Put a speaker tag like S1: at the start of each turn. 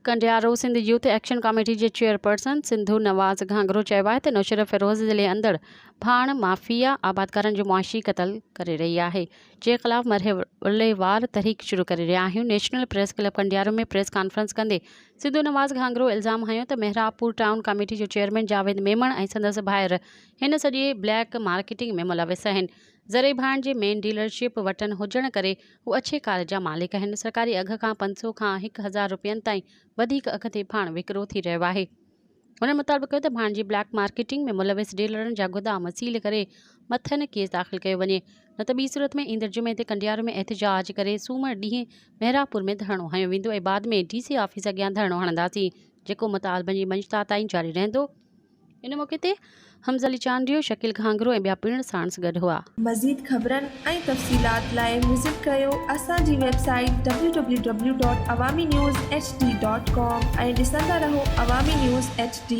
S1: Kandiaro Sindh youth action committee जे chairperson Sindhu Nawaz Ghangro चयो आहे त नुशरत फिरोज़ ज़िले अंदर भाण माफ़िया आबादकारनि जो मुआशी क़त्ल करे रही आहे, जे ख़िलाफ़ मरहलेवार तहरीक शुरू करे रहिया आहियूं। नेशनल प्रेस क्लब कंडियारो में प्रेस कॉन्फ्रेंस कंदे सिंधु नवाज़ घांगरो इल्ज़ाम हयो त मेहराबपुर टाउन कमेटी जो चेयरमैन जावेद मेमण ऐं संदसि भाइर हिन सॼे ब्लैक मार्केटिंग में मुलविस आहिनि। ज़रे भाण जे मेन डीलरशिप वटन हुजण करे हू अच्छे कार जा मालिक आहिनि। सरकारी अघ खां 500 खां 1000 रुपयनि ताईं वधीक अघ ते भाण विकिरो थी रहियो आहे। हुन मुताबिक़ कयो त भाण जी ब्लैक मार्केटिंग में मुलविस डीलरनि जा गोदाम सील करे मथनि केस दाख़िल कयो वञे, न त ॿी सूरत में ईंदड़ जुमे ते कंडियारो में एहतिजाज करे सूमर ॾींहुं मेहरापुर में धरणो हयो वेंदो ऐं बाद में DC ऑफिस अॻियां धरणो हणंदासीं, जेको मुतालबनि जी मंशता ताईं जारी रहंदो। इन मौक़े ते हमज़ा अली चांडियो, शकील घांगरो ऐं ॿिया पिण साण गॾु हुआ।
S2: मज़ीद ख़बरनि ऐं तफ़सीलात लाइ विज़िट कयो असांजी वेबसाइट www.awamiNewsHD.com ऐं ॾिसंदा रहो अवामी न्यूज़ HD।